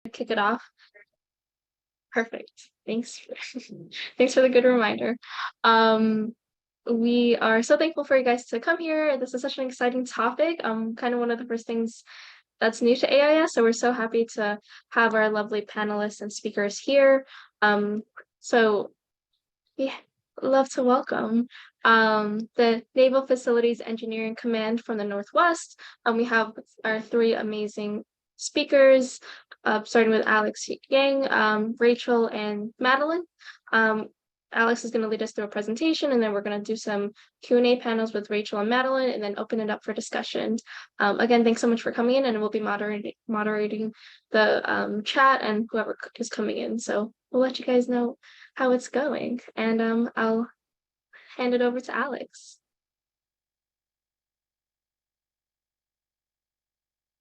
kick it off. Perfect. Thanks. Thanks for the good reminder. We are so thankful for you guys to come here. This is such an exciting topic. Kind of one of the first things that's new to AIAS, so we're so happy to have our lovely panelists and speakers here. So we love to welcome the Naval Facilities Engineering Command from the Northwest. We have our three amazing speakers, starting with Alex Yang, Rachel, and Madeline. Alex is going to lead us through a presentation, and then we're going to do some Q&A panels with Rachel and Madeline, and then open it up for discussion. Again, thanks so much for coming in, and we'll be moderating the chat and whoever is coming in. So we'll let you guys know how it's going, and I'll hand it over to Alex.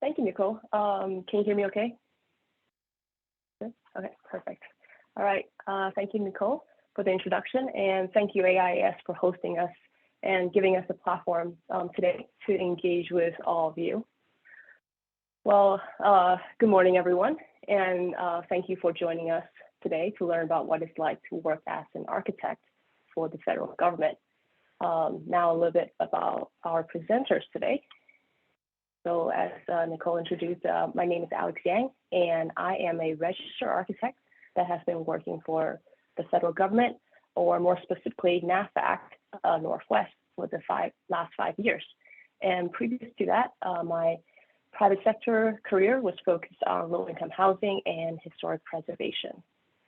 Thank you, Nicole. Can you hear me okay? Good? Okay, perfect. All right, thank you, Nicole, for the introduction, and thank you, AIAS, for hosting us and giving us a platform today to engage with all of you. Well, good morning, everyone, and thank you for joining us today to learn about what it's like to work as an architect for the federal government. Now a little bit about our presenters today. So as Nicole introduced, my name is Alex Yang, and I am a registered architect that has been working for the federal government, or more specifically, NAVFAC Northwest for the last 5 years. And previous to that, my private sector career was focused on low-income housing and historic preservation.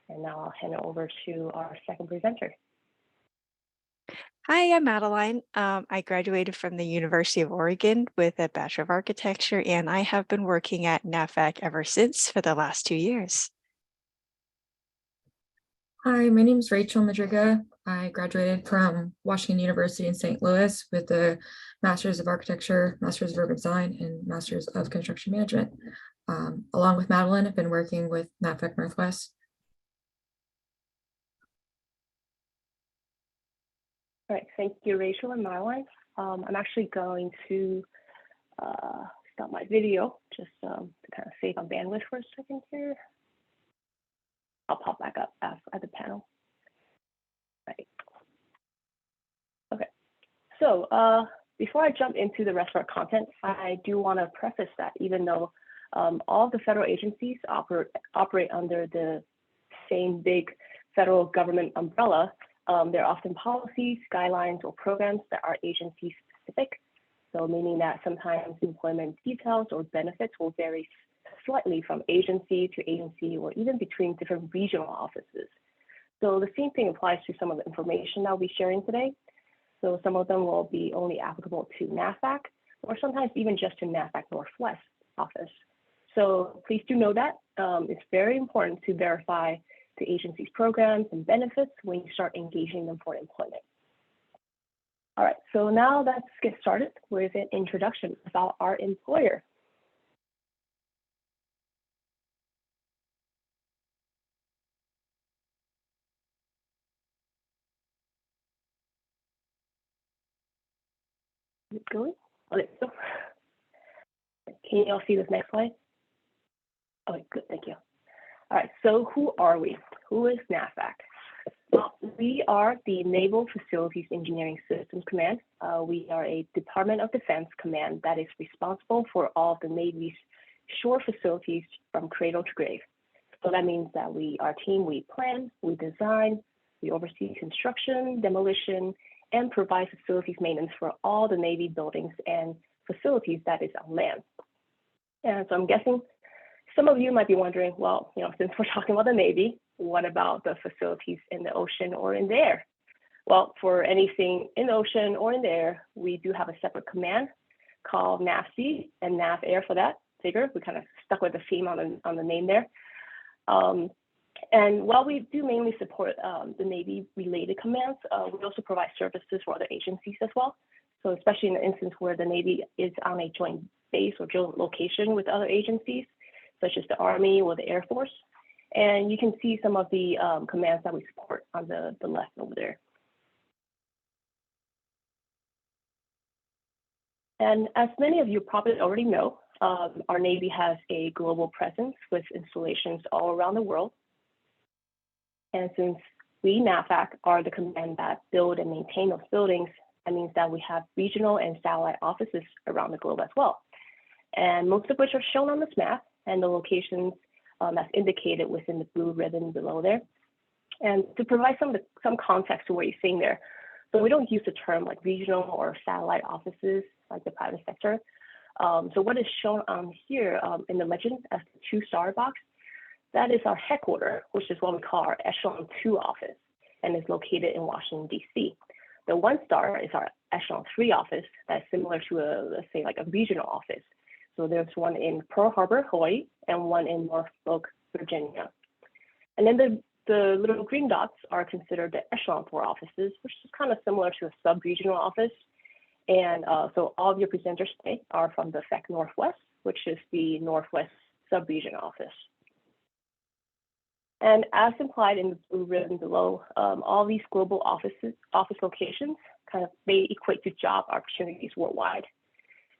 And now I'll hand it over to our second presenter. Hi, I'm Madeline. I graduated from the University of Oregon with a Bachelor of Architecture, and I have been working at NAFVAC ever since for the last 2 years. Hi, my name is Rachel Madriga. I graduated from Washington University in St. Louis with a Master's of Architecture, Master's of Urban Design, and Master's of Construction Management. Along with Madeline, I've been working with NAVFAC Northwest. All right, thank you, Rachel and Madeline. I'm actually going to stop my video just to kind of save on bandwidth for a second here. I'll pop back up at the panel. Right. Okay, so before I jump into the rest of our content, I do want to preface that even though all of the federal agencies operate under the same big federal government umbrella, there are often policies, guidelines, or programs that are agency specific. So meaning that sometimes employment details or benefits will vary slightly from agency to agency, or even between different regional offices. So the same thing applies to some of the information that I'll be sharing today. So some of them will be only applicable to NAVFAC, or sometimes even just to NAVFAC Northwest office. So please do know that it's very important to verify the agency's programs and benefits when you start engaging them for employment. All right, so now let's get started with an introduction about our employer. Is it going? Okay, so can you all see this next slide? Okay, good, thank you. All right, so who are we? Who is NAVFAC? Well, we are the Naval Facilities Engineering Systems Command. We are a Department of Defense command that is responsible for all of the Navy's shore facilities from cradle to grave. So that means that our team, we plan, we design, we oversee construction, demolition, and provide facilities maintenance for all the Navy buildings and facilities that is on land. And so I'm guessing some of you might be wondering, well, since we're talking about the Navy, what about the facilities in the ocean or in the air? Well, for anything in the ocean or in the air, we do have a separate command called NAVSEA and NAVAIR for that figure. We kind of stuck with the theme on the name there. And while we do mainly support the Navy-related commands, we also provide services for other agencies as well. So especially in the instance where the Navy is on a joint base or joint location with other agencies, such as the Army or the Air Force. And you can see some of the commands that we support on the left over there. And as many of you probably already know, Our Navy has a global presence with installations all around the world. And since we, NAVFAC, are the command that build and maintain those buildings, that means that we have regional and satellite offices around the globe as well. And most of which are shown on this map, and the locations that's indicated within the blue ribbon below there. And to provide some context to what you're seeing there, so we don't use the term like regional or satellite offices like the private sector. So what is shown on here in the legend as the 2-star box, that is our headquarters, which is what we call our Echelon 2 office, and is located in Washington, D.C. The 1-star is our Echelon 3 office that's similar to let's say like a regional office. So there's one in Pearl Harbor, Hawaii, and one in Norfolk, Virginia. And then the little green dots are considered the Echelon 4 offices, which is kind of similar to a sub-regional office. And so all of your presenters today are from the FAC Northwest, which is the Northwest sub-region office. And as implied in the blue ribbon below, all these global office locations they equate to job opportunities worldwide.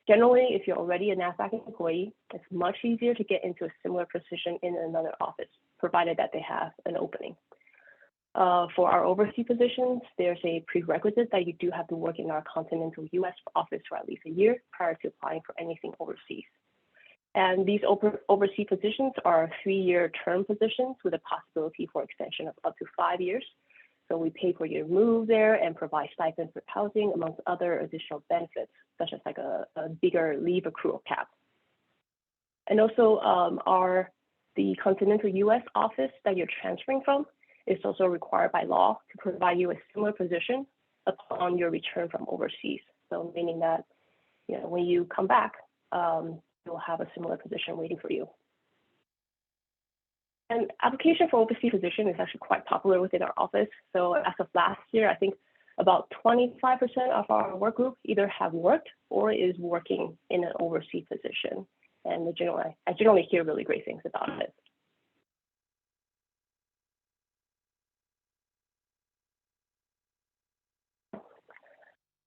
Generally, if you're already a NAVFAC employee, it's much easier to get into a similar position in another office, provided that they have an opening. For our overseas positions, there's a prerequisite that you do have to work in our continental US office for at least a year prior to applying for anything overseas. And these overseas positions are 3-year term positions with a possibility for extension of up to 5 years. So we pay for your move there and provide stipends for housing, amongst other additional benefits, such as like a bigger leave accrual cap. And also the continental US office that you're transferring from is also required by law to provide you a similar position upon your return from overseas. So meaning that when you come back, you'll have a similar position waiting for you. And application for overseas position is actually quite popular within our office. So as of last year, I think about 25% of our work group either have worked or is working in an overseas position. And I generally hear really great things about it.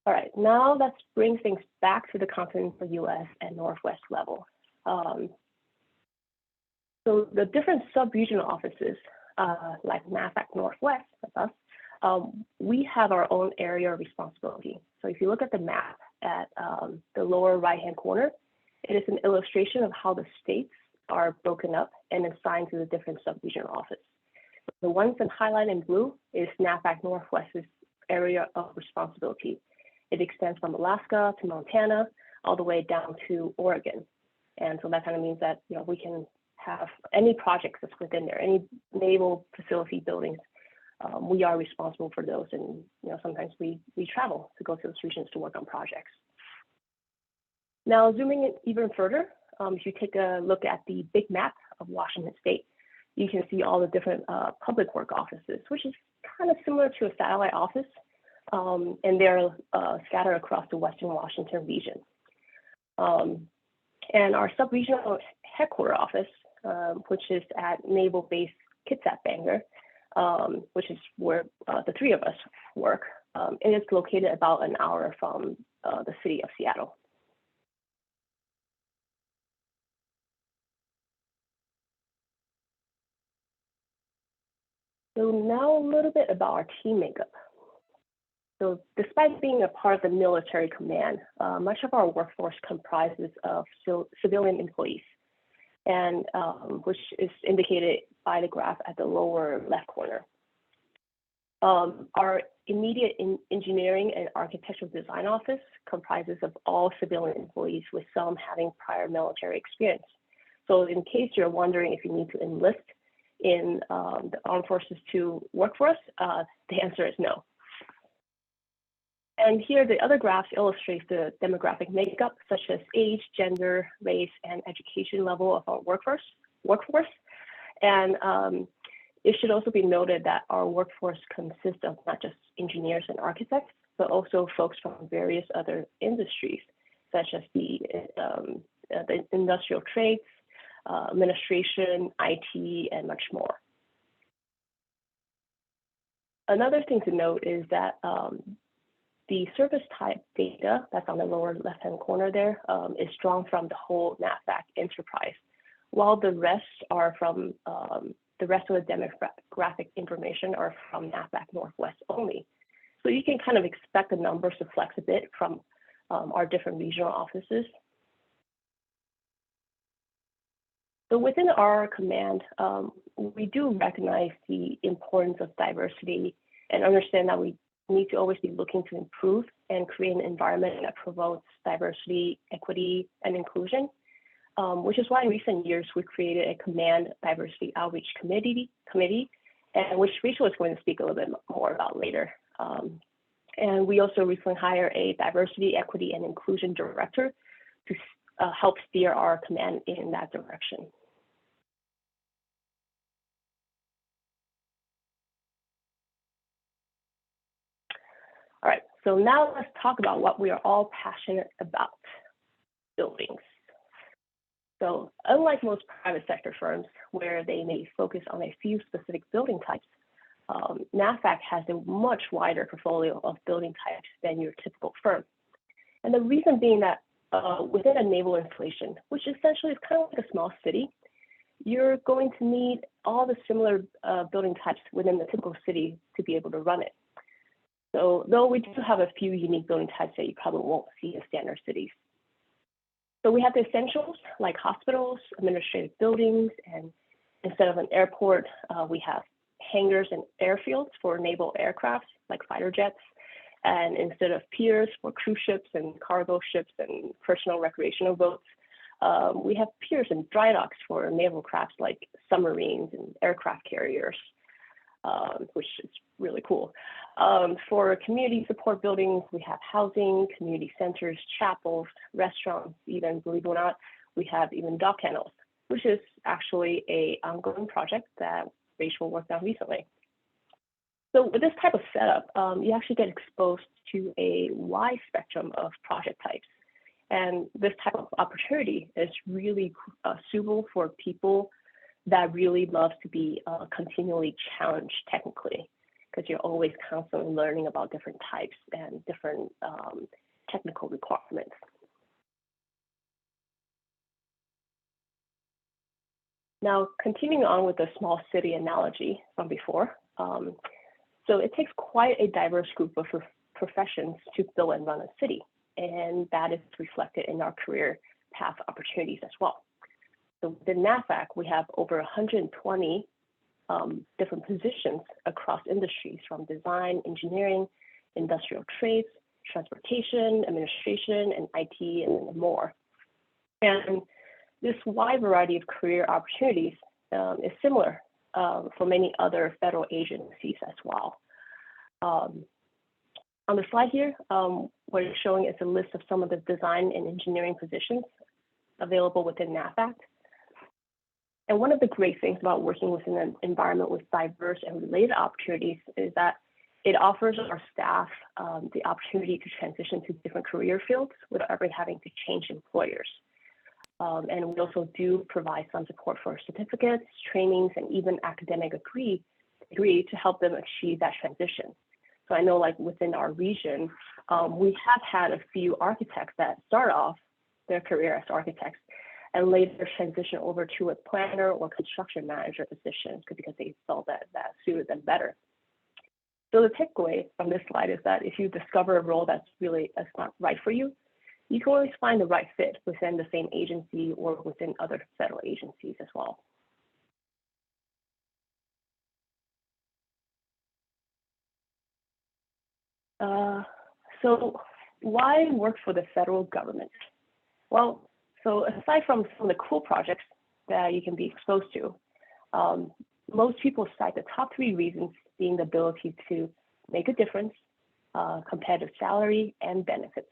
All right, now let's bring things back to the continental US and Northwest level. So the different sub-regional offices, like NAVFAC Northwest, like us, we have our own area of responsibility. So if you look at the map at the lower right-hand corner, it is an illustration of how the states are broken up and assigned to the different sub-regional offices. The ones that highlighted in blue is NAVFAC Northwest's area of responsibility. It extends from Alaska to Montana, all the way down to Oregon. And so that kind of means that we can have any projects that's within there, any naval facility buildings, we are responsible for those. And sometimes we travel to go to those regions to work on projects. Now, zooming in even further, if you take a look at the big map of Washington State, you can see all the different public work offices, which is kind of similar to a satellite office. And they're scattered across the Western Washington region. And our sub-regional headquarters office, which is at Naval Base Kitsap Bangor, which is where the 3 of us work, it is located about an hour from the city of Seattle. So now a little bit about our team makeup. So despite being a part of the military command, much of our workforce comprises of civilian employees, and which is indicated by the graph at the lower left corner. Our immediate engineering and architectural design office comprises of all civilian employees, with some having prior military experience. So in case you're wondering if you need to enlist in the armed forces to work for us, the answer is no. And here, the other graphs illustrate the demographic makeup, such as age, gender, race, and education level of our workforce. And it should also be noted that our workforce consists of not just engineers and architects, but also folks from various other industries, such as the industrial trades, administration, IT, and much more. Another thing to note is that the service type data that's on the lower left-hand corner there is drawn from the whole NAVFAC enterprise, while the rest are from the rest of the demographic information are from NAVFAC Northwest only. So you can kind of expect the numbers to flex a bit from our different regional offices. So within our command, we do recognize the importance of diversity and understand that we need to always be looking to improve and create an environment that promotes diversity, equity, and inclusion, which is why in recent years we created a command diversity outreach committee, and which Rachel is going to speak a little bit more about later. And we also recently hired a diversity, equity, and inclusion director to help steer our command in that direction. All right, so now let's talk about what we are all passionate about, buildings. So unlike most private sector firms where they may focus on a few specific building types, NAVFAC has a much wider portfolio of building types than your typical firm. And the reason being that within a naval installation, which essentially is kind of like a small city, you're going to need all the similar building types within the typical city to be able to run it. So though we do have a few unique building types that you probably won't see in standard cities. So we have the essentials like hospitals, administrative buildings, and instead of an airport, we have hangars and airfields for naval aircraft like fighter jets. And instead of piers for cruise ships and cargo ships and personal recreational boats, we have piers and dry docks for naval crafts like submarines and aircraft carriers, which is really cool. For community support buildings, we have housing, community centers, chapels, restaurants, even, believe it or not, we have even dock kennels, which is actually an ongoing project that Rachel worked on recently. So with this type of setup, you actually get exposed to a wide spectrum of project types. And this type of opportunity is really suitable for people that really love to be continually challenged technically, because you're always constantly learning about different types and different technical requirements. Now, continuing on with the small city analogy from before, so it takes quite a diverse group of professions to build and run a city, and that is reflected in our career path opportunities as well. So within NAVFAC, we have over 120 different positions across industries from design, engineering, industrial trades, transportation, administration, and IT, and more. And this wide variety of career opportunities is similar for many other federal agencies as well. On the slide here, what it's showing is a list of some of the design and engineering positions available within NAVFAC. And one of the great things about working within an environment with diverse and related opportunities is that it offers our staff the opportunity to transition to different career fields without ever having to change employers. And we also do provide some support for certificates, trainings, and even academic degree to help them achieve that transition. So I know like within our region, we have had a few architects that start off their career as architects and later transition over to a planner or construction manager position because they felt that suited them better. So the takeaway from this slide is that if you discover a role that's not right for you, you can always find the right fit within the same agency or within other federal agencies as well. So why work for the federal government? Well, so aside from some of the cool projects that you can be exposed to, most people cite the top 3 reasons being the ability to make a difference, competitive salary, and benefits.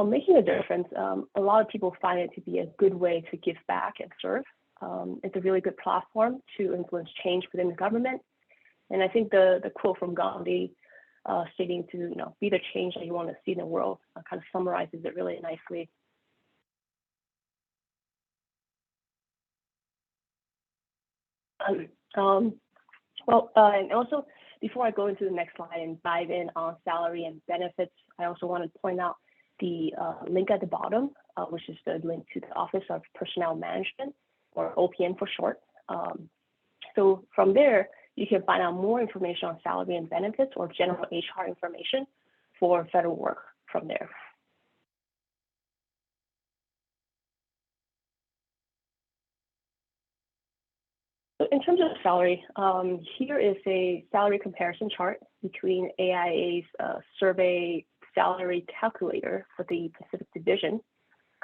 Making a difference, a lot of people find it to be a good way to give back and serve. It's a really good platform to influence change within the government. And I think the quote from Gandhi stating to be the change that you want to see in the world kind of summarizes it really nicely. And also before I go into the next slide and dive in on salary and benefits, I also want to point out the link at the bottom, which is the link to the Office of Personnel Management, or OPM for short. So from there, you can find out more information on salary and benefits or general HR information for federal work from there. So in terms of salary, here is a salary comparison chart between AIA's survey salary calculator for the Pacific Division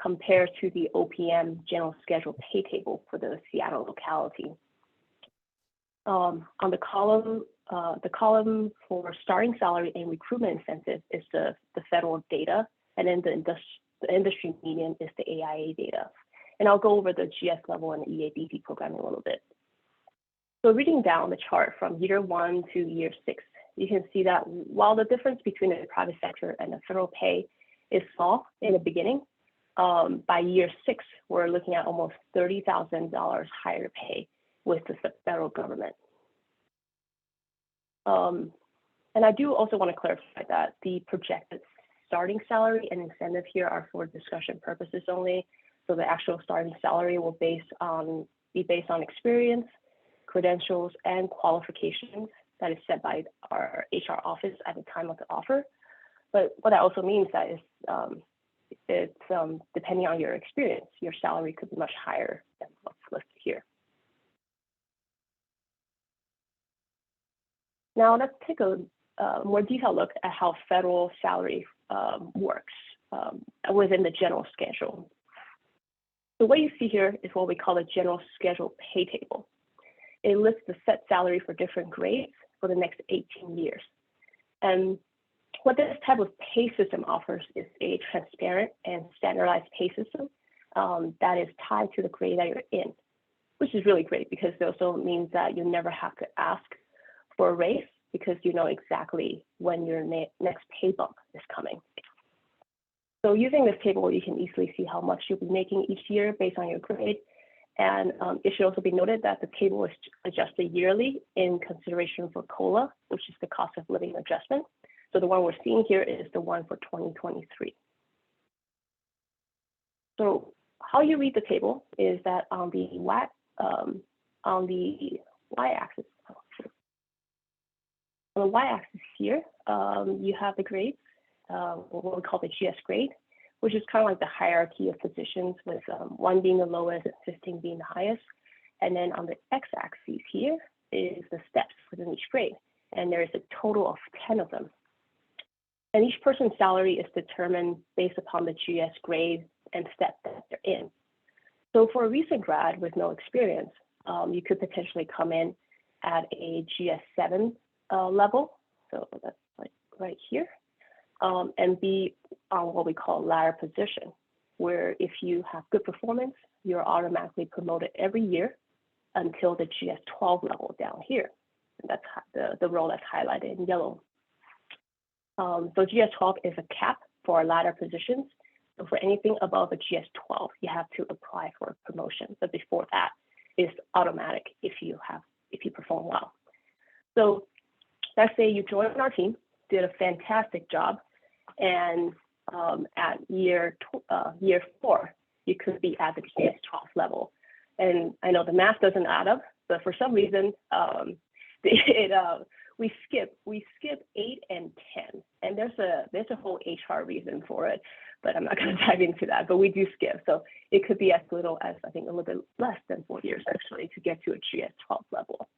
compared to the OPM general schedule pay table for the Seattle locality. On the column for starting salary and recruitment incentive is the federal data, and then the industry median is the AIA data. And I'll go over the GS level and the EADP program in a little bit. So reading down the chart from year 1 to year 6, you can see that while the difference between the private sector and the federal pay is small in the beginning, by year 6, we're looking at almost $30,000 higher pay with the federal government. And I do also want to clarify that the projected starting salary and incentive here are for discussion purposes only. So the actual starting salary will be based on experience, credentials, and qualifications that is set by our HR office at the time of the offer. But what that also means that is it's depending on your experience, your salary could be much higher than what's listed here. Now let's take a more detailed look at how federal salary works within the general schedule. So what you see here is what we call the general schedule pay table. It lists the set salary for different grades for the next 18 years. And what this type of pay system offers is a transparent and standardized pay system that is tied to the grade that you're in, which is really great because it also means that you never have to ask for a raise because you know exactly when your next pay bump is coming. So using this table, you can easily see how much you'll be making each year based on your grade. And it should also be noted that the table is adjusted yearly in consideration for COLA, which is the cost of living adjustment. So the one we're seeing here is the one for 2023. So how you read the table is that on the y-axis, here, you have the grades, what we call the GS grade, which is kind of like the hierarchy of positions with 1 being the lowest and 15 being the highest. And then on the x-axis here is the steps within each grade. And there is a total of 10 of them. And each person's salary is determined based upon the GS grade and step that they're in. So for a recent grad with no experience, you could potentially come in at a GS7 level. So that's like right here. And be on what we call ladder position, where if you have good performance, you're automatically promoted every year until the GS12 level down here. And that's the role that's highlighted in yellow. So GS12 is a cap for our ladder positions. So for anything above a GS12, you have to apply for a promotion. But before that, it's automatic if you perform well. So let's say you joined our team, did a fantastic job, and at year 4, you could be at the GS12 level. And I know the math doesn't add up, but for some reason, we skip 8 and 10, and there's a whole HR reason for it, but I'm not going to dive into that. But we do skip, so it could be as little as I think a little bit less than 4 years actually to get to a GS12 level.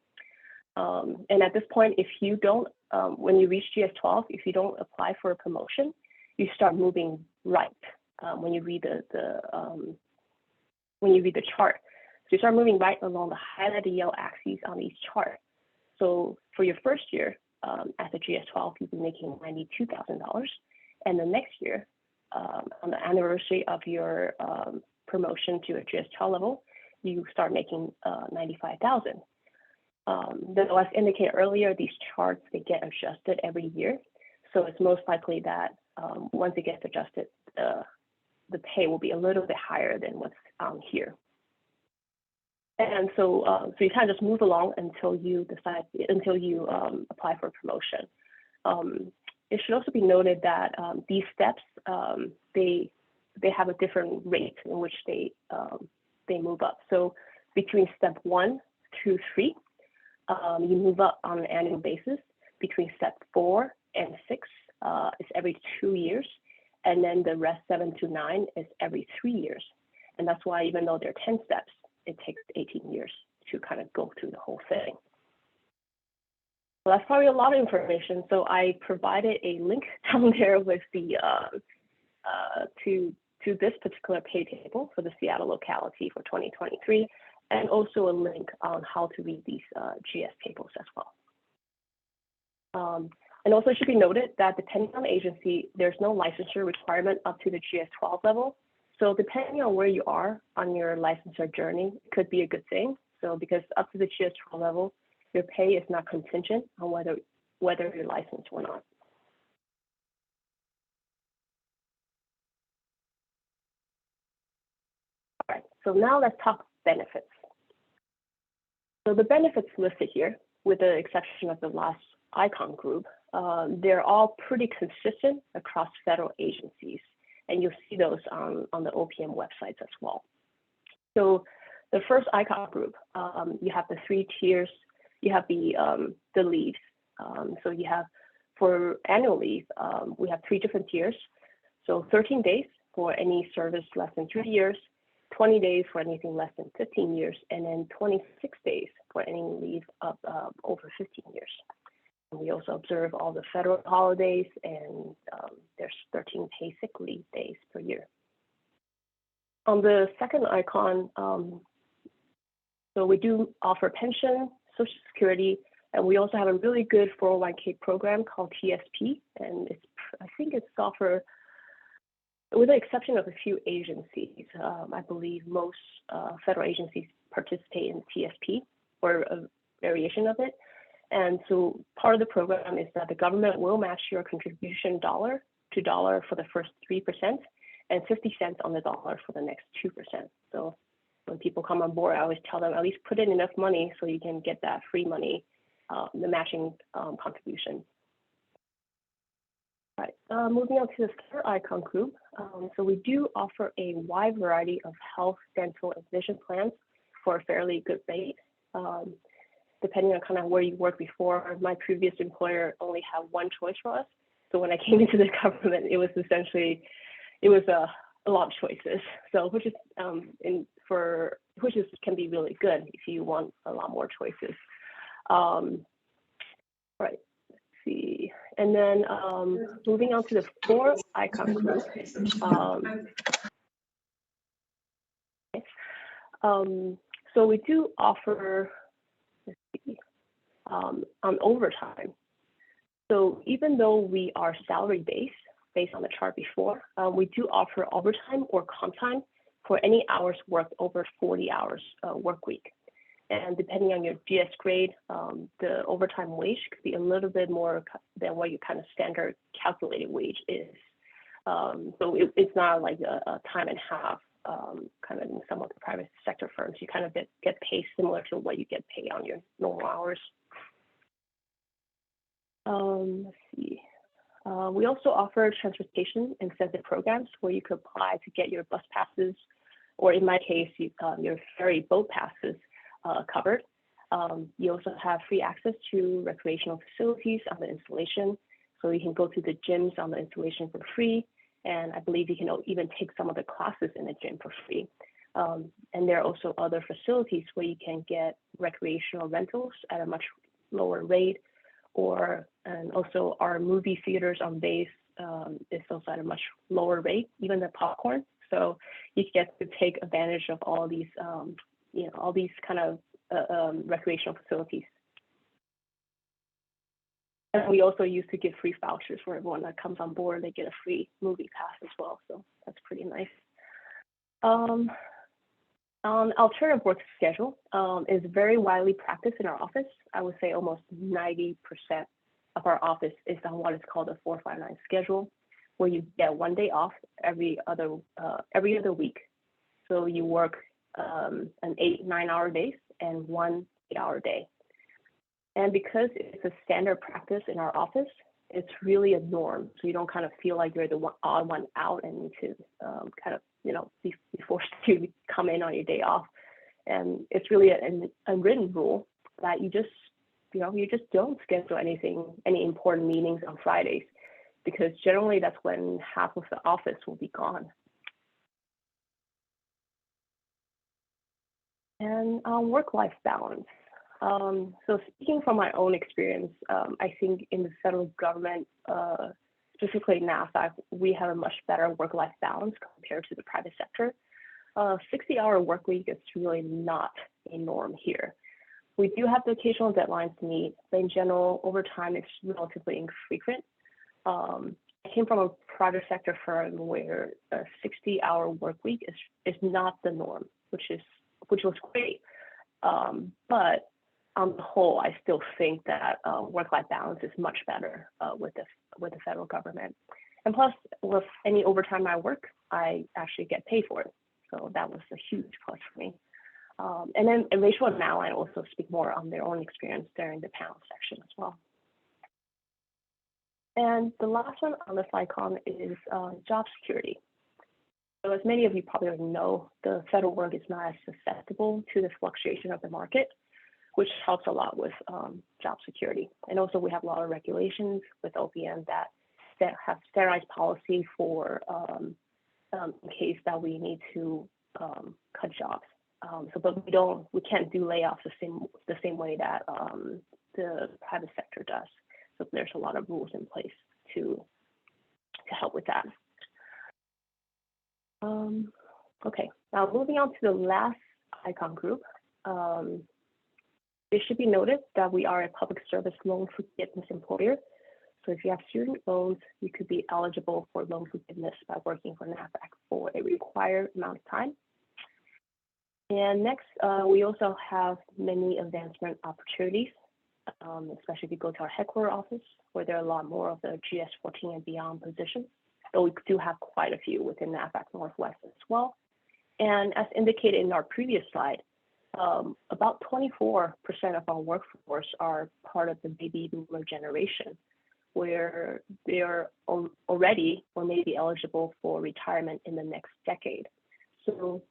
And at this point, if you don't, when you reach GS12, if you don't apply for a promotion, you start moving right when you read the chart. So you start moving right along the highlighted yellow axis on each chart. So for your first year at the GS12, you'll be making $92,000, and the next year, on the anniversary of your promotion to a GS12 level, you start making $95,000. As indicated earlier, these charts, they get adjusted every year. So it's most likely that once it gets adjusted, the pay will be a little bit higher than what's here. And so you kind of just move along until you apply for promotion. It should also be noted that these steps, they have a different rate in which they move up. So between step 1 through 3, you move up on an annual basis. Between step 4 and 6 is every 2 years. And then the rest 7 to 9 is every 3 years. And that's why even though there are 10 steps, it takes 18 years to kind of go through the whole thing. Well, that's probably a lot of information. So I provided a link down there with the to this particular pay table for the Seattle locality for 2023, and also a link on how to read these GS tables as well. And also it should be noted that depending on the agency, there's no licensure requirement up to the GS-12 level. So depending on where you are on your licensure journey, it could be a good thing. So because up to the GS-12 level, your pay is not contingent on whether you're licensed or not. All right, so now let's talk benefits. So the benefits listed here, with the exception of the last icon group, they're all pretty consistent across federal agencies. And you'll see those on the OPM websites as well. So the first icon group, you have the 3 tiers. You have the leaves. So you have, for annual leave, we have 3 different tiers. So 13 days for any service less than 3 years, 20 days for anything less than 15 years, and then 26 days for any leave of over 15 years. And we also observe all the federal holidays, and there's 13 paid sick leave days per year. On the second icon, so we do offer pension, Social Security, and we also have a really good 401k program called TSP, and I think it's offered, with the exception of a few agencies. I believe most federal agencies participate in TSP or a variation of it. And so part of the program is that the government will match your contribution dollar to dollar for the first 3% and 50 cents on the dollar for the next 2%. So when people come on board, I always tell them at least put in enough money so you can get that free money, the matching contribution. All right, moving on to the third icon group. So we do offer a wide variety of health, dental, and vision plans for a fairly good rate. Depending on kind of where you worked before, my previous employer only had one choice for us. So when I came into the government, it was essentially, a lot of choices. So which can be really good if you want a lot more choices. Right, let's see. And then moving on to the fourth icon group. So we do offer, let's see, on overtime. So even though we are salary based on the chart before, we do offer overtime or comp time for any hours worked over 40 hours work week. And depending on your GS grade, the overtime wage could be a little bit more than what your kind of standard calculated wage is. So it's not like a time and a half, kind of in some of the private sector firms. You kind of get paid similar to what you get paid on your normal hours. Let's see. We also offer transportation incentive programs where you could apply to get your bus passes, or in my case, your ferry boat passes covered. You also have free access to recreational facilities on the installation. So you can go to the gyms on the installation for free. And I believe you can even take some of the classes in the gym for free. And there are also other facilities where you can get recreational rentals at a much lower rate, and also our movie theaters on base is also at a much lower rate, even the popcorn. So you get to take advantage of all these, all these kind of recreational facilities. And we also used to give free vouchers for everyone that comes on board. They get a free movie pass as well. So that's pretty nice. Alternative work schedule is very widely practiced in our office. I would say almost 90% of our office is on what is called a 459 schedule, where you get 1 day off every other week. So you work an 8-9 hour days and 1 8-hour day. And because it's a standard practice in our office, it's really a norm. So you don't kind of feel like you're the odd one out and need to kind of, be forced to come in on your day off. And it's really an unwritten rule that you just don't schedule any important meetings on Fridays, because generally that's when half of the office will be gone. And work-life balance. So speaking from my own experience, I think in the federal government, specifically NAVFAC, we have a much better work-life balance compared to the private sector. 60-hour work week is really not a norm here. We do have the occasional deadlines to meet, but in general, overtime is relatively infrequent. I came from a private sector firm where a 60-hour work week is not the norm, which was great. But on the whole, I still think that work-life balance is much better with the federal government. And plus, with any overtime I work, I actually get paid for it. So that was a huge plus for me. And then Rachel and Madeline also speak more on their own experience during the panel section as well. And the last one on this icon is job security. So as many of you probably already know, the federal work is not as susceptible to the fluctuation of the market, which helps a lot with job security. And also we have a lot of regulations with OPM that have standardized policy for in case that we need to cut jobs. But we can't do layoffs the same way that the private sector does. So there's a lot of rules in place to help with that. Okay, now moving on to the last icon group. It should be noted that we are a public service loan forgiveness employer. So if you have student loans, you could be eligible for loan forgiveness by working for NAVFAC for a required amount of time. And next, we also have many advancement opportunities, especially if you go to our headquarters office, where there are a lot more of the GS-14 and beyond positions. Though we do have quite a few within NAVFAC Northwest as well. And as indicated in our previous slide, about 24% of our workforce are part of the baby boomer generation, where they are already or may be eligible for retirement in the next decade. So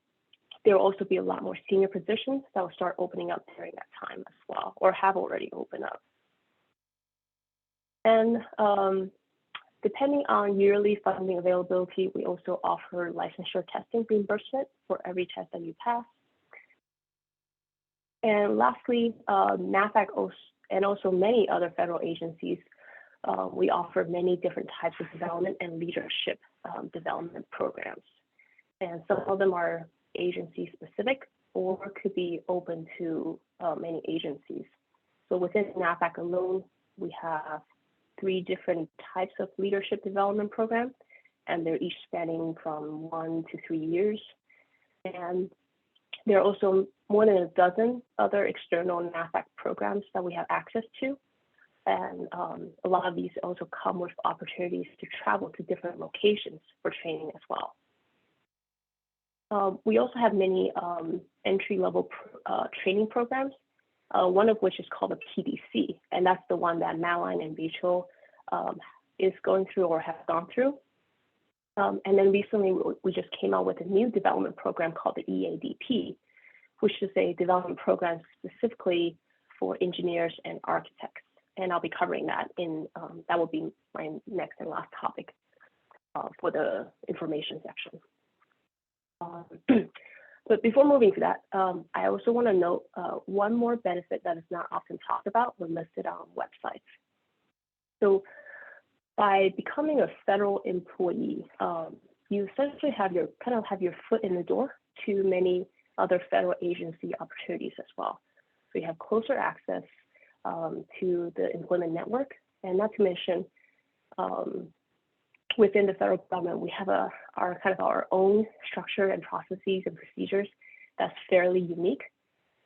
there will also be a lot more senior positions that will start opening up during that time as well, or have already opened up. And depending on yearly funding availability, we also offer licensure testing reimbursement for every test that you pass. And lastly, NAVFAC and also many other federal agencies, we offer many different types of development and leadership development programs. And some of them are agency specific or could be open to many agencies. So within NAVFAC alone, we have 3 different types of leadership development programs, and they're each spanning from 1 to 3 years. And there are also more than a dozen other external NAVFAC programs that we have access to. And a lot of these also come with opportunities to travel to different locations for training as well. We also have many entry-level training programs, one of which is called a PDC, and that's the one that Madeline and Rachel is going through or have gone through. And then recently, we just came out with a new development program called the EADP, which is a development program specifically for engineers and architects. And I'll be covering that that will be my next and last topic for the information section. But before moving to that, I also want to note one more benefit that is not often talked about but listed on websites. So by becoming a federal employee, you essentially have your foot in the door to many other federal agency opportunities as well. So you have closer access to the employment network, and not to mention within the federal government, we have our own structure and processes and procedures that's fairly unique.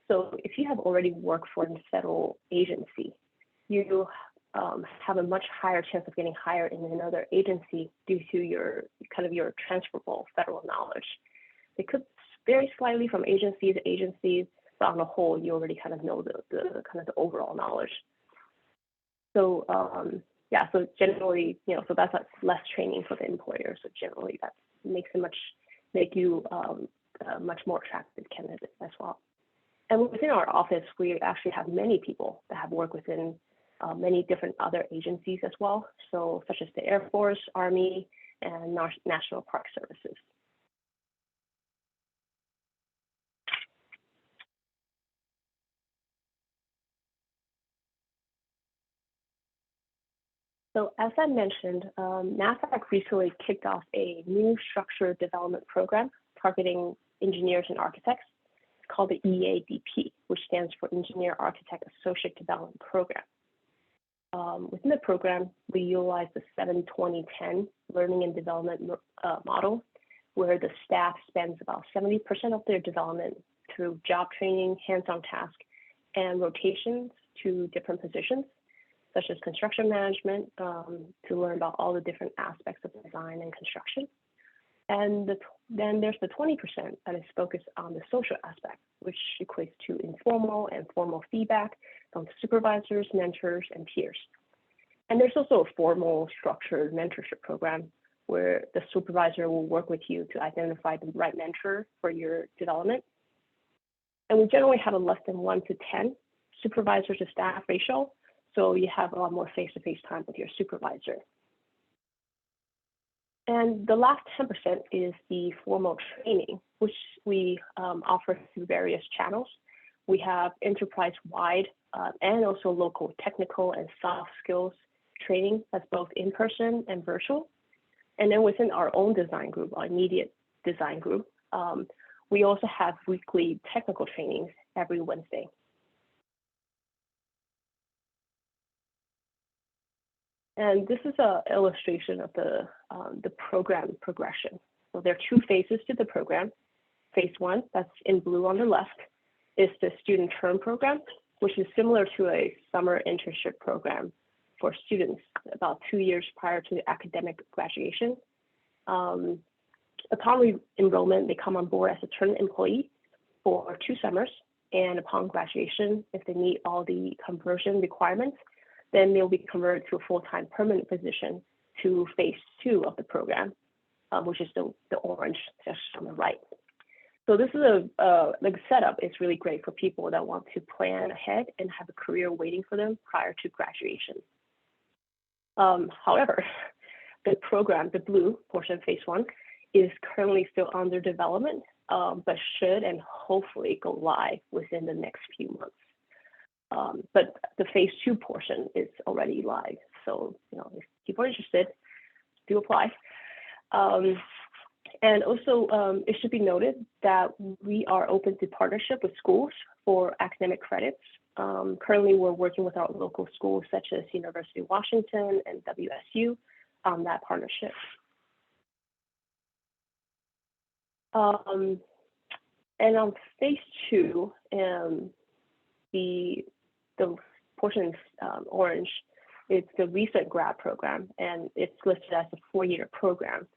So if you have already worked for a federal agency, you have a much higher chance of getting hired in another agency due to your transferable federal knowledge. It could vary slightly from agency to agency, but on the whole, you already kind of know the kind of the overall knowledge. So yeah, so generally, so that's less training for the employer. So generally, that makes it make you a much more attractive candidate as well. And within our office, we actually have many people that have worked within many different other agencies as well. So such as the Air Force, Army, and National Park Services. So as I mentioned, NAVFAC recently kicked off a new structured development program targeting engineers and architects. It's called the EADP, which stands for Engineer Architect Associate Development Program. Within the program, we utilize the 7-20-10 learning and development model, where the staff spends about 70% of their development through job training, hands-on tasks, and rotations to different positions, such as construction management, to learn about all the different aspects of design and construction. And then there's the 20% that is focused on the social aspect, which equates to informal and formal feedback from supervisors, mentors, and peers. And there's also a formal structured mentorship program where the supervisor will work with you to identify the right mentor for your development. And we generally have a less than 1 to 10 supervisor to staff ratio, so you have a lot more face-to-face time with your supervisor. And the last 10% is the formal training, which we offer through various channels. We have enterprise-wide and also local technical and soft skills training that's both in person and virtual. And then within our own design group, our immediate design group, we also have weekly technical trainings every Wednesday. And this is an illustration of the program progression. So there are 2 phases to the program. Phase 1, that's in blue on the left, is the student term program, which is similar to a summer internship program for students about 2 years prior to the academic graduation. Upon enrollment, they come on board as a term employee for 2 summers. And upon graduation, if they meet all the conversion requirements, then they'll be converted to a full-time permanent position to phase 2 of the program, which is the orange just on the right. So this is the setup is really great for people that want to plan ahead and have a career waiting for them prior to graduation. However, the program, the blue portion, phase 1, is currently still under development, but should and hopefully go live within the next few months. But the phase 2 portion is already live. So, if people are interested, do apply. And also, it should be noted that we are open to partnership with schools for academic credits. Currently, we're working with our local schools, such as University of Washington and WSU, on that partnership. And on phase 2, the portion orange, it's the recent grad program, and it's listed as a 4-year program.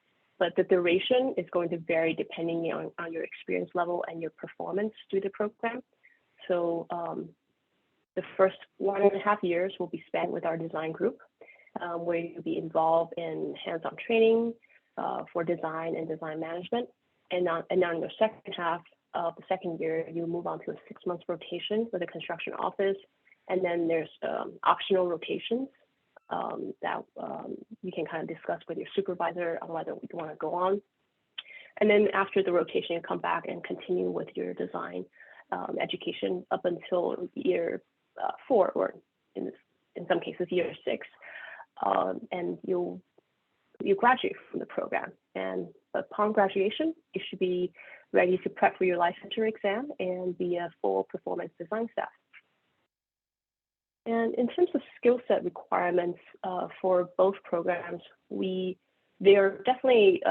But the duration is going to vary depending on your experience level and your performance through the program. So the first 1.5 years will be spent with our design group, where you'll be involved in hands-on training for design and design management. And on your second half of the second year, you move on to a 6-month rotation with the construction office. And then there's optional rotations that you can kind of discuss with your supervisor on whether you want to go on. And then after the rotation, you come back and continue with your design education up until year 4, or in some cases, year 6. And you graduate from the program. And upon graduation, you should be ready to prep for your licensure exam and be a full performance design staff. And in terms of skill set requirements for both programs, they're definitely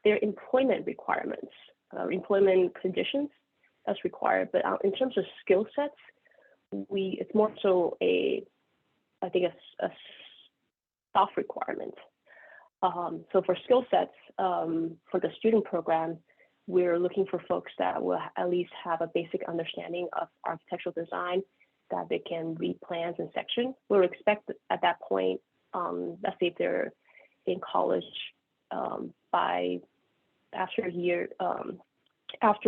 their employment requirements, employment conditions that's required. But in terms of skill sets, it's more so a soft requirement. So for skill sets for the student program, we're looking for folks that will at least have a basic understanding of architectural design, that they can read plans and sections. We'll expect at that point, let's say if they're in college by after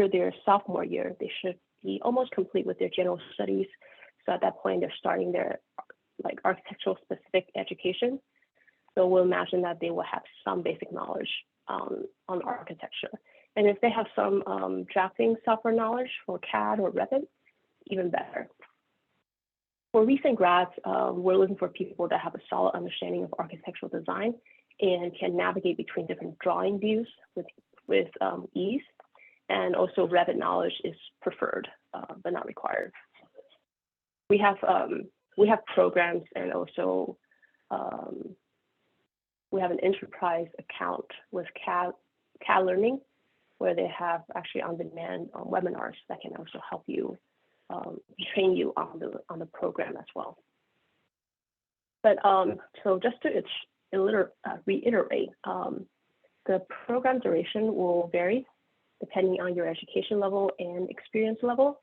their sophomore year, they should be almost complete with their general studies. So at that point, they're starting their like architectural specific education. So we'll imagine that they will have some basic knowledge on architecture. And if they have some drafting software knowledge for CAD or Revit, even better. For recent grads, we're looking for people that have a solid understanding of architectural design and can navigate between different drawing views with ease. And also Revit knowledge is preferred, but not required. We have programs, and also we have an enterprise account with CAD Learning, where they have actually on-demand webinars that can also help you train you on the program as well. But so just to reiterate, the program duration will vary depending on your education level and experience level.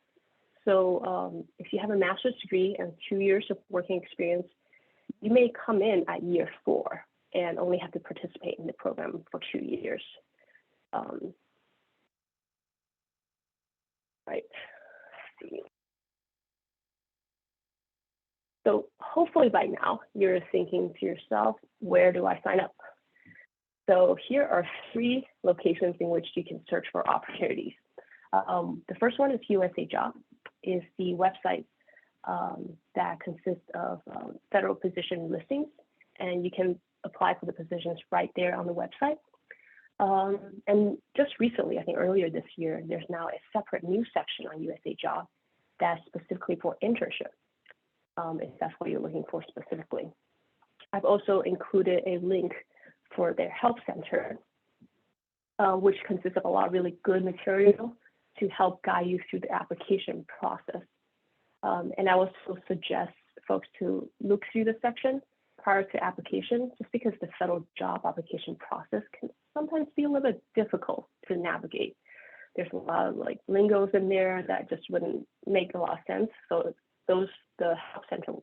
So if you have a master's degree and 2 years of working experience, you may come in at year 4 and only have to participate in the program for 2 years. Right. So hopefully by now you're thinking to yourself, where do I sign up? So here are 3 locations in which you can search for opportunities. The first one is USA Job, is the website that consists of federal position listings, and you can apply for the positions right there on the website. And just recently, I think earlier this year, there's now a separate news section on USA Job that's specifically for internship, if that's what you're looking for specifically. I've also included a link for their help center, which consists of a lot of really good material to help guide you through the application process. And I also suggest folks to look through the section prior to application, just because the federal job application process can sometimes be a little bit difficult to navigate. There's a lot of like lingos in there that just wouldn't make a lot of sense. So the help center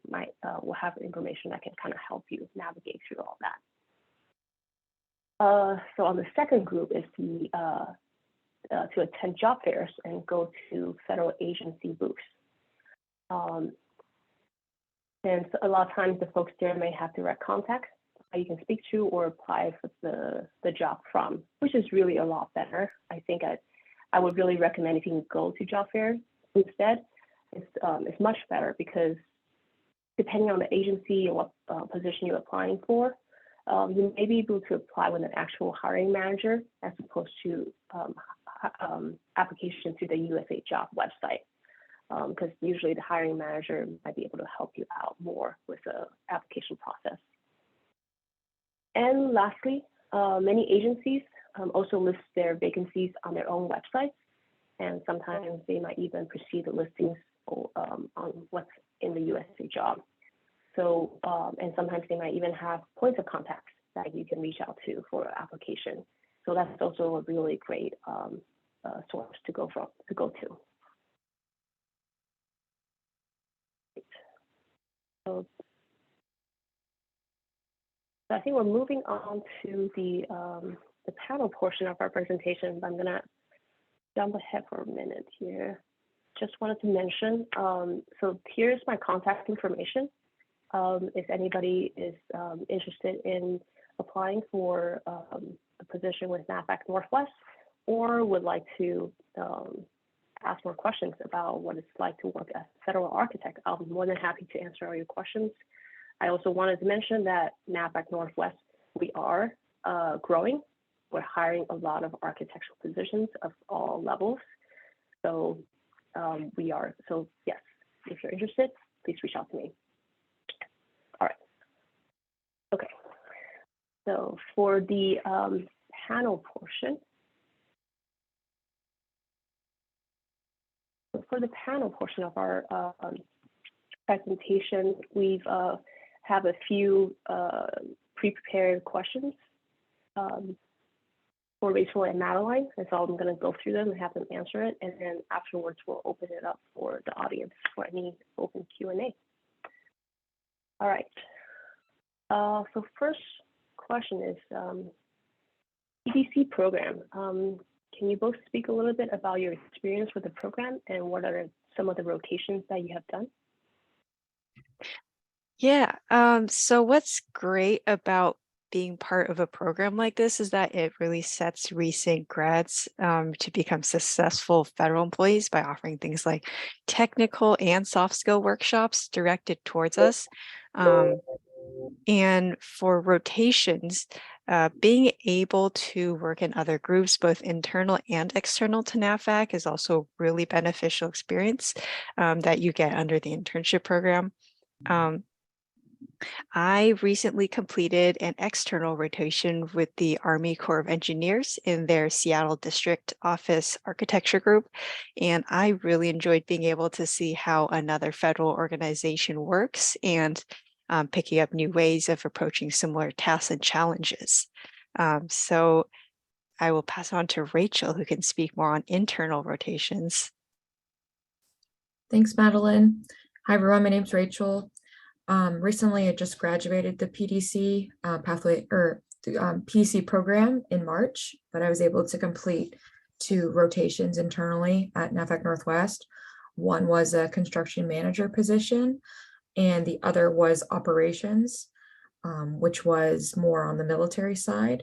will have information that can kind of help you navigate through all that. So on the second group is the to attend job fairs and go to federal agency booths. And so a lot of times the folks there may have direct contacts that you can speak to or apply for the job from, which is really a lot better. I think I would really recommend if you can go to job fairs instead. It's much better, because depending on the agency and what position you're applying for, you may be able to apply with an actual hiring manager as opposed to application through the USA Job website, because usually the hiring manager might be able to help you out more with the application process. And lastly, many agencies also list their vacancies on their own websites, and sometimes they might even precede the listings on what's in the USA Job. So, and sometimes they might even have points of contacts that you can reach out to for application. So that's also a really great source to go to. So I think we're moving on to the panel portion of our presentation, but I'm gonna jump ahead for a minute here. Just wanted to mention, so here's my contact information. If anybody is interested in applying for a position with NAVFAC Northwest, or would like to ask more questions about what it's like to work as a federal architect, I'll be more than happy to answer all your questions. I also wanted to mention that NAVFAC Northwest, we are growing. We're hiring a lot of architectural positions of all levels. So so yes, if you're interested, please reach out to me. All right. Okay. So for the panel portion, of our presentation, we've have a few pre-prepared questions. for Rachel and Madeline. And so I'm going to go through them and have them answer it. And then afterwards, we'll open it up for the audience for any open Q&A. All right. So first question is PDC program. Can you both speak a little bit about your experience with the program and what are some of the rotations that you have done? Yeah, so what's great about being part of a program like this is that it really sets recent grads to become successful federal employees by offering things like technical and soft skill workshops directed towards us. And for rotations, being able to work in other groups, both internal and external to NAVFAC, is also a really beneficial experience that you get under the internship program. I recently completed an external rotation with the Army Corps of Engineers in their Seattle District Office Architecture Group, and I really enjoyed being able to see how another federal organization works and picking up new ways of approaching similar tasks and challenges. So I will pass on to Rachel, who can speak more on internal rotations. Thanks, Madeline. Hi, everyone. My name's Rachel. Recently, I just graduated the PDC PDC program in March, but I was able to complete 2 rotations internally at NAVFAC Northwest. One was a construction manager position, and the other was operations, which was more on the military side.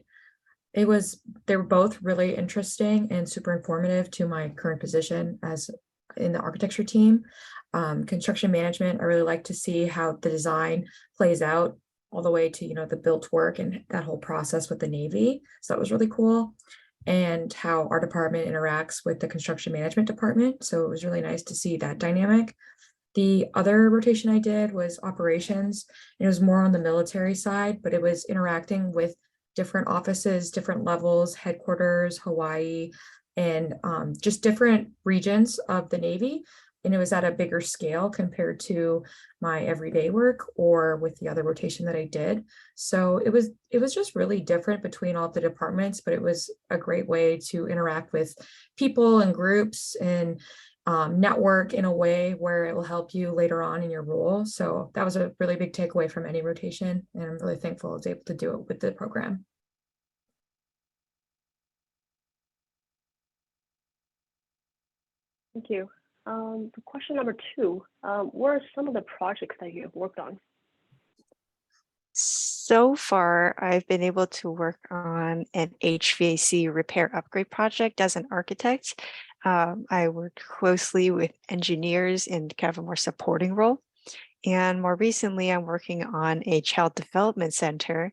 They were both really interesting and super informative to my current position as in the architecture team. Construction management, I really like to see how the design plays out all the way to, the built work and that whole process with the Navy. So that was really cool. And how our department interacts with the construction management department. So it was really nice to see that dynamic. The other rotation I did was operations. It was more on the military side, but it was interacting with different offices, different levels, headquarters, Hawaii, and just different regions of the Navy. And it was at a bigger scale compared to my everyday work or with the other rotation that I did. So it was just really different between all the departments, but it was a great way to interact with people and groups and network in a way where it will help you later on in your role. So that was a really big takeaway from any rotation. And I'm really thankful I was able to do it with the program. Thank you. Question number 2, what are some of the projects that you have worked on? So far, I've been able to work on an HVAC repair upgrade project as an architect. I worked closely with engineers in kind of a more supporting role. And more recently, I'm working on a child development center.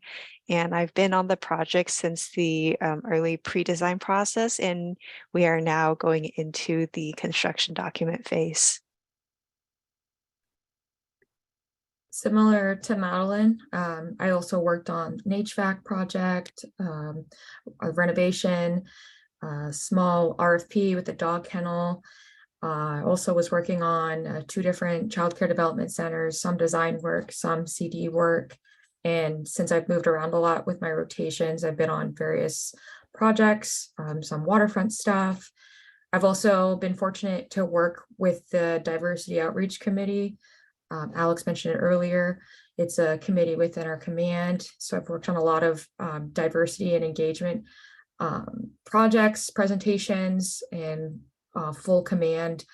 And I've been on the project since the early pre-design process, and we are now going into the construction document phase. Similar to Madeline, I also worked on an HVAC project, a renovation, a small RFP with a dog kennel. I also was working on 2 different childcare development centers, some design work, some CD work. And since I've moved around a lot with my rotations, I've been on various projects, some waterfront stuff. I've also been fortunate to work with the Diversity Outreach Committee. Alex mentioned it earlier. It's a committee within our command. So I've worked on a lot of diversity and engagement projects, presentations, and full command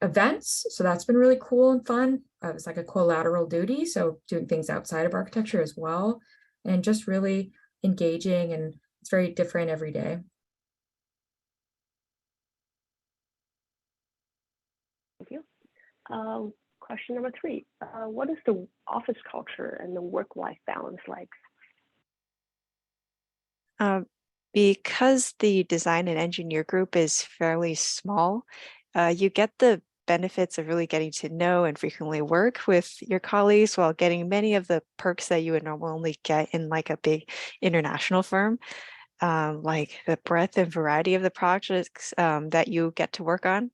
events. So that's been really cool and fun. It's like a collateral duty. So doing things outside of architecture as well, and just really engaging, and it's very different every day. Thank you. Question number 3, what is the office culture and the work-life balance like? Because the design and engineer group is fairly small, you get the benefits of really getting to know and frequently work with your colleagues while getting many of the perks that you would normally get in like a big international firm, like the breadth and variety of the projects that you get to work on.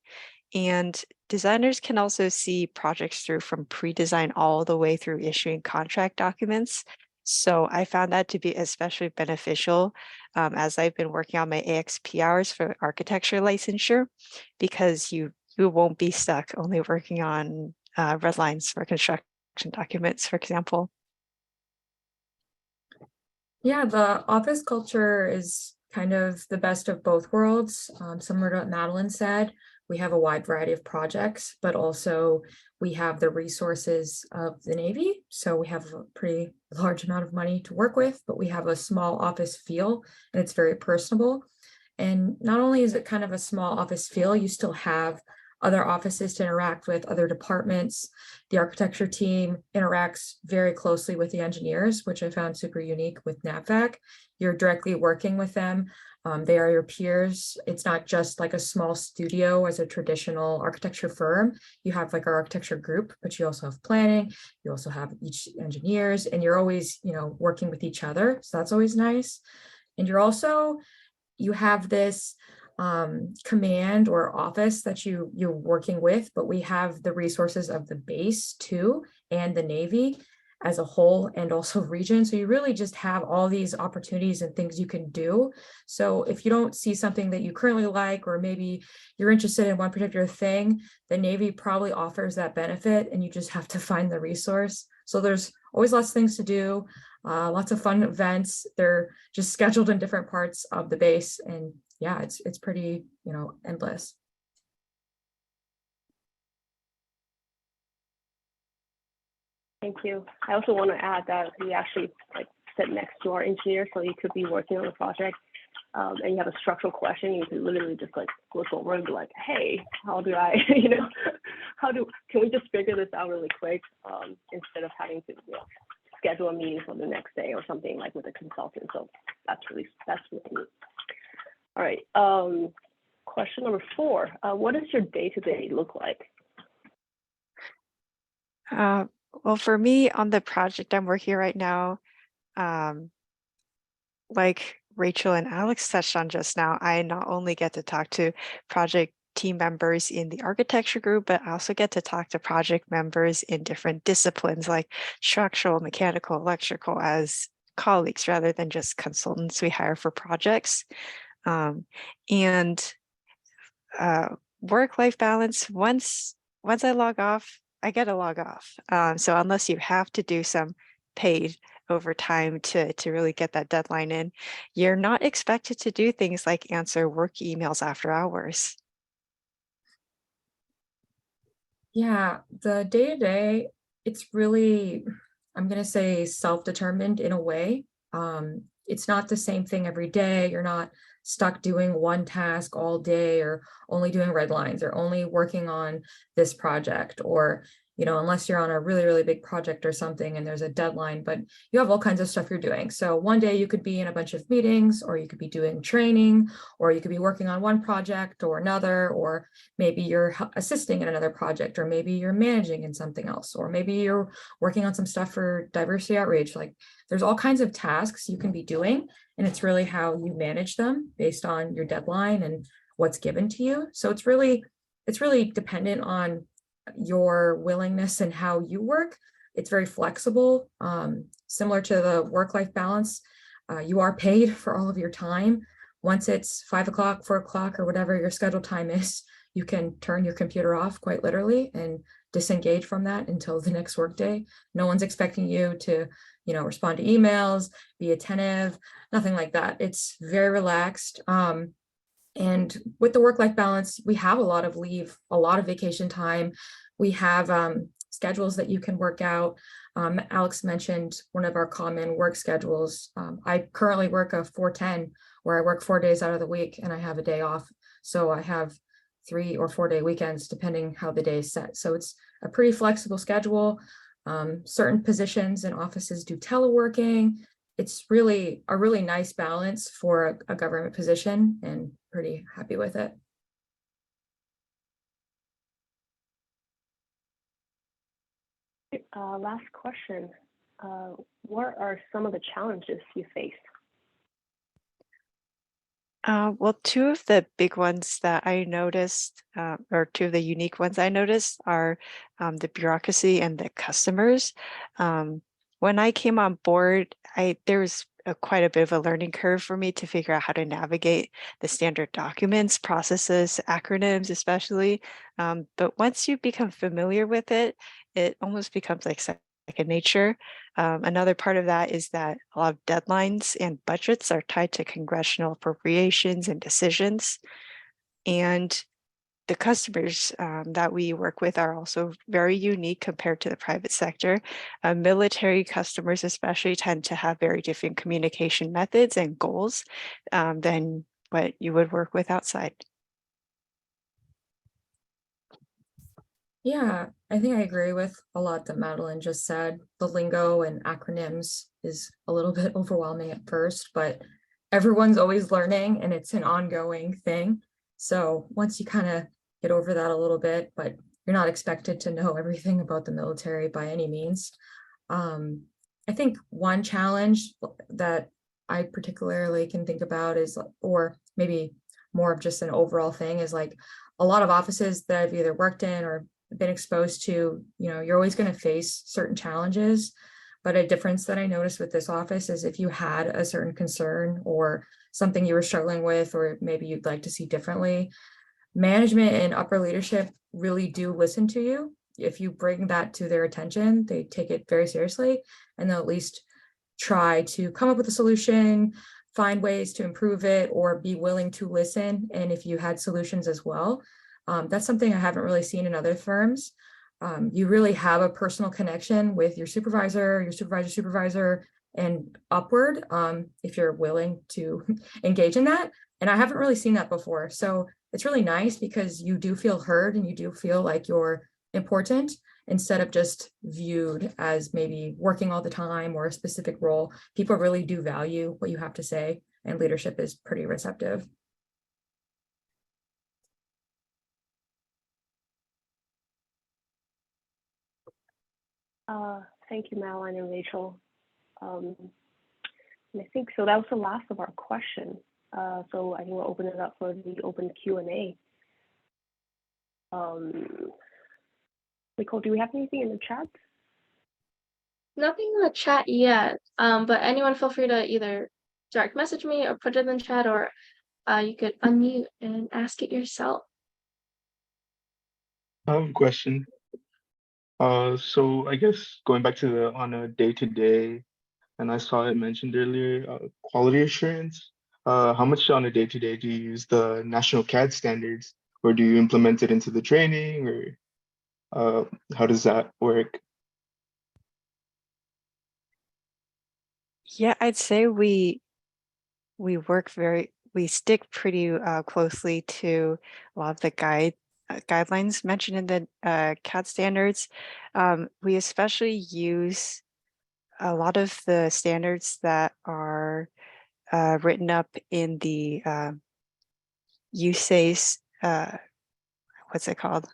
And designers can also see projects through from pre-design all the way through issuing contract documents. So I found that to be especially beneficial as I've been working on my AXP hours for architecture licensure, because you won't be stuck only working on red lines for construction documents, for example. Yeah, the office culture is kind of the best of both worlds. Similar to what Madeline said, we have a wide variety of projects, but also we have the resources of the Navy. So we have a pretty large amount of money to work with, but we have a small office feel and it's very personable. And not only is it kind of a small office feel, you still have other offices to interact with, other departments. The architecture team interacts very closely with the engineers, which I found super unique with NAVFAC. You're directly working with them. They are your peers. It's not just like a small studio as a traditional architecture firm. You have like our architecture group, but you also have planning. You also have each engineers, and you're always, working with each other. So that's always nice. And you have this command or office that you're working with, but we have the resources of the base too, and the Navy as a whole, and also region. So you really just have all these opportunities and things you can do. So if you don't see something that you currently like, or maybe you're interested in one particular thing, the Navy probably offers that benefit, and you just have to find the resource. So there's always lots of things to do. Lots of fun events. They're just scheduled in different parts of the base, and yeah, it's pretty, endless. Thank you. I also want to add that we actually sit next to our engineer, so you could be working on a project and you have a structural question, you could literally just look over and be like, hey, how do I, can we just figure this out really quick instead of having to schedule a meeting for the next day or something like with a consultant. So that's really neat. All right. Question number 4. What does your day-to-day look like? Well, for me on the project I'm working right now, like Rachel and Alex touched on just now, I not only get to talk to project team members in the architecture group, but I also get to talk to project members in different disciplines like structural, mechanical, electrical as colleagues rather than just consultants we hire for projects. And work-life balance, once I log off, I get to log off. So unless you have to do some paid overtime to really get that deadline in, you're not expected to do things like answer work emails after hours. Yeah, the day-to-day, it's really, I'm going to say self-determined in a way. It's not the same thing every day. You're not stuck doing one task all day, or only doing red lines, or only working on this project, or unless you're on a really, really big project or something and there's a deadline, but you have all kinds of stuff you're doing. So one day you could be in a bunch of meetings, or you could be doing training, or you could be working on one project or another, or maybe you're assisting in another project, or maybe you're managing in something else, or maybe you're working on some stuff for diversity outreach. Like there's all kinds of tasks you can be doing, and it's really how you manage them based on your deadline and what's given to you. So it's really dependent on your willingness and how you work. It's very flexible, similar to the work-life balance. You are paid for all of your time. Once it's 5 o'clock, 4 o'clock, or whatever your scheduled time is, you can turn your computer off quite literally and disengage from that until the next workday. No one's expecting you to, respond to emails, be attentive, nothing like that. It's very relaxed. And with the work-life balance, we have a lot of leave, a lot of vacation time. We have schedules that you can work out. Alex mentioned one of our common work schedules. I currently work a 4-10, where I work 4 days out of the week and I have a day off. So I have 3 or 4 day weekends, depending how the day is set. So it's a pretty flexible schedule. Certain positions and offices do teleworking. It's really a really nice balance for a government position, and pretty happy with it. Last question. What are some of the challenges you face? Well, 2 of the big ones that I noticed, or 2 of the unique ones I noticed are the bureaucracy and the customers. when I came on board, there was quite a bit of a learning curve for me to figure out how to navigate the standard documents, processes, acronyms, especially. But once you become familiar with it, it almost becomes like second nature. Another part of that is that a lot of deadlines and budgets are tied to congressional appropriations and decisions. And the customers that we work with are also very unique compared to the private sector. Military customers especially tend to have very different communication methods and goals than what you would work with outside. Yeah, I think I agree with a lot that Madeline just said. The lingo and acronyms is a little bit overwhelming at first, but everyone's always learning and it's an ongoing thing. So once you kind of get over that a little bit, but you're not expected to know everything about the military by any means. I think one challenge that I particularly can think about is, or maybe more of just an overall thing, is like a lot of offices that I've either worked in or been exposed to, you're always going to face certain challenges. But a difference that I noticed with this office is if you had a certain concern or something you were struggling with, or maybe you'd like to see differently, management and upper leadership really do listen to you. If you bring that to their attention, they take it very seriously, and they'll at least try to come up with a solution, find ways to improve it, or be willing to listen. And if you had solutions as well, that's something I haven't really seen in other firms. You really have a personal connection with your supervisor, and upward, if you're willing to engage in that. And I haven't really seen that before. So it's really nice because you do feel heard and you do feel like you're important instead of just viewed as maybe working all the time or a specific role. People really do value what you have to say, and leadership is pretty receptive. Thank you, Madeline and Rachel. And I think so. That was the last of our questions. So I think we'll open it up for the open Q&A. Nicole, do we have anything in the chat? Nothing in the chat yet, but anyone feel free to either direct message me or put it in the chat, or you could unmute and ask it yourself. I have a question. So I guess going back to on a day-to-day, and I saw it mentioned earlier, quality assurance. How much on a day-to-day do you use the national CAD standards, or do you implement it into the training, or how does that work? Yeah, I'd say we stick pretty closely to a lot of the guidelines mentioned in the CAD standards. We especially use a lot of the standards that are written up in the USACE, what's it called?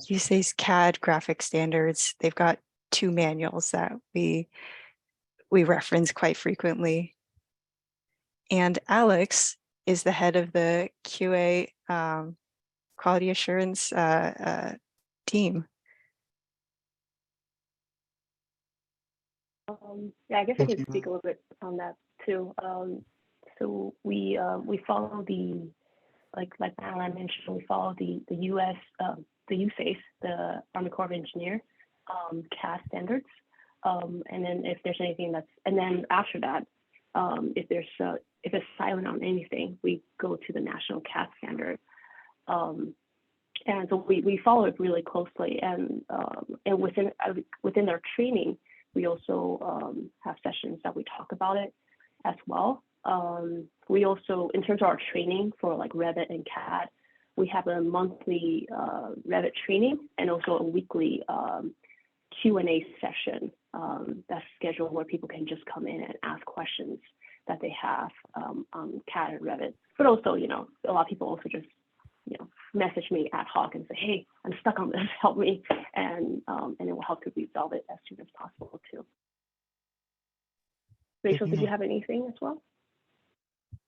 USACE CAD graphic standards. They've got 2 manuals that we reference quite frequently. And Alex is the head of the QA quality assurance team. Yeah, I guess I can speak a little bit on that too. So we follow the, like Madeline mentioned, we follow the US, the USACE, the Army Corps of Engineer CAD standards. And then if there's anything and then after that, if it's silent on anything, we go to the national CAD standard. And so we follow it really closely, and within our training, we also have sessions that we talk about it as well. We also, in terms of our training for like Revit and CAD, we have a monthly Revit training and also a weekly Q&A session that's scheduled where people can just come in and ask questions that they have on CAD and Revit. But also, a lot of people also just, message me ad hoc and say, hey, I'm stuck on this, help me. And it will help to resolve it as soon as possible too. Rachel, did you have anything as well?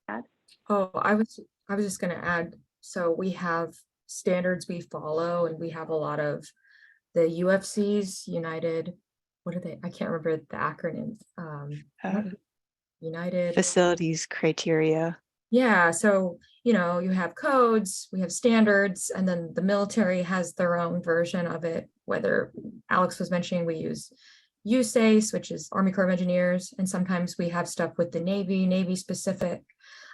Add? Oh, I was just going to add, so we have standards we follow, and we have a lot of the UFCs, United what are they? I can't remember the acronyms. Not United. Facilities criteria. Yeah, so, you know, you have codes, we have standards, and then the military has their own version of it, whether Alex was mentioning we use USACE, which is Army Corps of Engineers, and sometimes we have stuff with the Navy specific.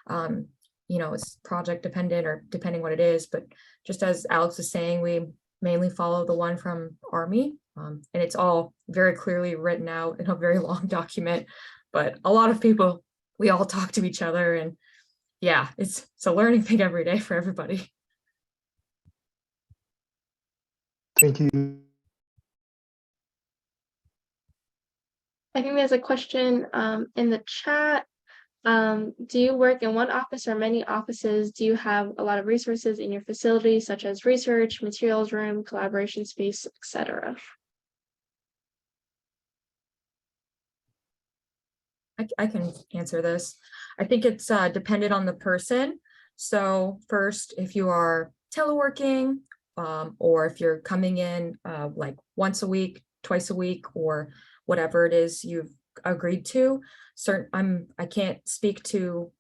You know, it's project dependent or depending what it is, but just as Alex was saying, we mainly follow the one from Army, and it's all very clearly written out in a very long document, but a lot of people, we all talk to each other, and yeah, it's a learning thing every day for everybody. Thank you. I think there's a question in the chat. Do you work in one office or many offices? Do you have a lot of resources in your facility, such as research, materials room, collaboration space, etc.? I can answer this. I think it's dependent on the person. So first, if you are teleworking, or if you're coming in like once a week, twice a week, or whatever it is you've agreed to, I can't speak to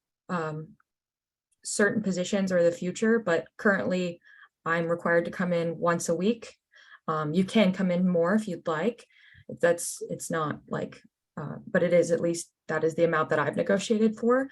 certain positions or the future, but currently I'm required to come in once a week. You can come in more if you'd like. It's not like, but it is, at least that is the amount that I've negotiated for.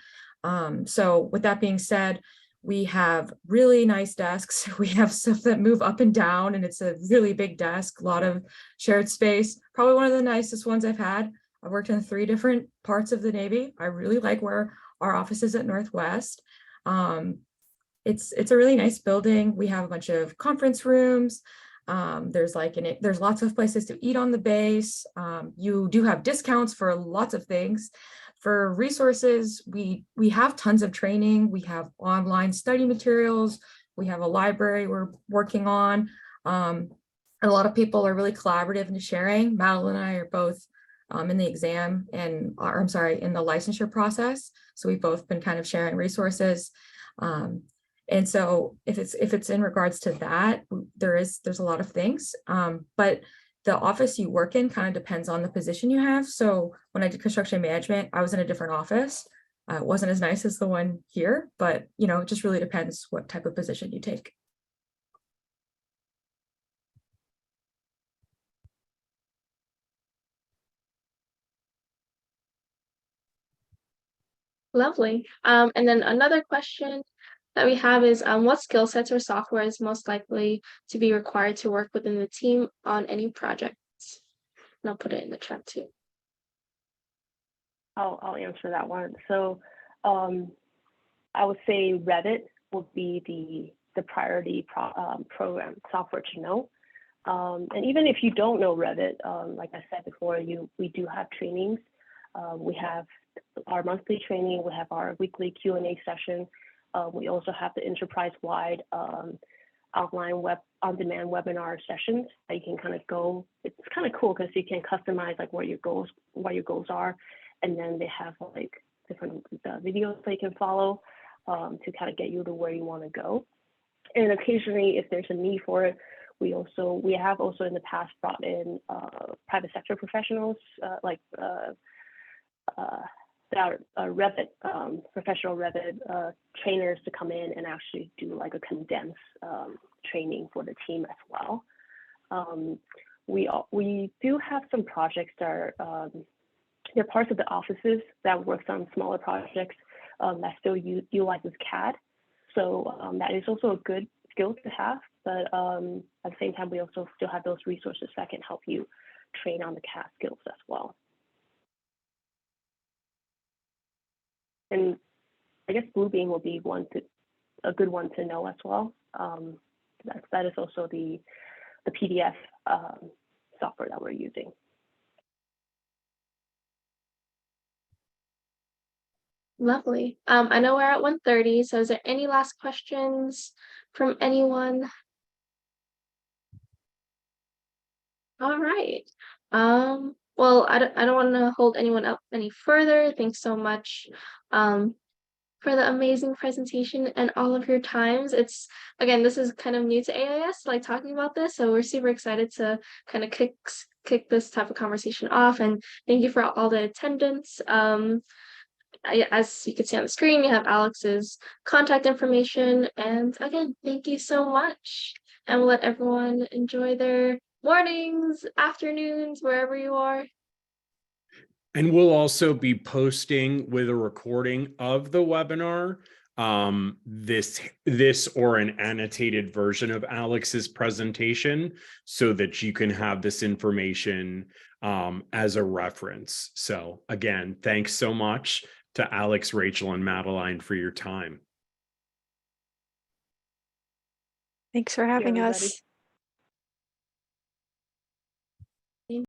So with that being said, we have really nice desks. We have stuff that move up and down, and it's a really big desk, a lot of shared space, probably one of the nicest ones I've had. I've worked in 3 different parts of the Navy. I really like where our office is at Northwest. It's a really nice building. We have a bunch of conference rooms. There's lots of places to eat on the base. You do have discounts for lots of things. For resources, we have tons of training. We have online study materials. We have a library we're working on. A lot of people are really collaborative in sharing. Madeline and I are both in the exam and, or I'm sorry, in the licensure process. So we've both been kind of sharing resources. And so if it's in regards to that, there's a lot of things, but the office you work in kind of depends on the position you have. So when I did construction management, I was in a different office. It wasn't as nice as the one here, but you know, it just really depends what type of position you take. Lovely. And then another question that we have is, what skill sets or software is most likely to be required to work within the team on any projects? And I'll put it in the chat too. I'll answer that one. So I would say Revit would be the priority program software to know. And even if you don't know Revit, like I said before, we do have trainings. We have our monthly training. We have our weekly Q&A session. We also have the enterprise-wide outline on-demand webinar sessions that you can kind of go. It's kind of cool because you can customize like what your goals are, and then they have like different videos that you can follow to kind of get you to where you want to go. And occasionally, if there's a need for it, we have also in the past brought in private sector professionals that are Revit, professional Revit trainers to come in and actually do like a condensed training for the team as well. We do have some projects that are, they're parts of the offices that works on smaller projects that still utilizes CAD. So that is also a good skill to have, but at the same time, we also still have those resources that can help you train on the CAD skills as well. And I guess Bluebeam will be a good one to know as well. That is also the PDF software that we're using. Lovely. I know we're at 1:30, so is there any last questions from anyone? All right. Well, I don't want to hold anyone up any further. Thanks so much for the amazing presentation and all of your times. Again, this is kind of new to AIAS, like talking about this, so we're super excited to kind of kick this type of conversation off. And thank you for all the attendance. As you can see on the screen, you have Alex's contact information. And again, thank you so much. And we'll let everyone enjoy their mornings, afternoons, wherever you are. And we'll also be posting with a recording of the webinar, this or an annotated version of Alex's presentation, so that you can have this information as a reference. So again, thanks so much to Alex, Rachel, and Madeline for your time. Thanks for having us.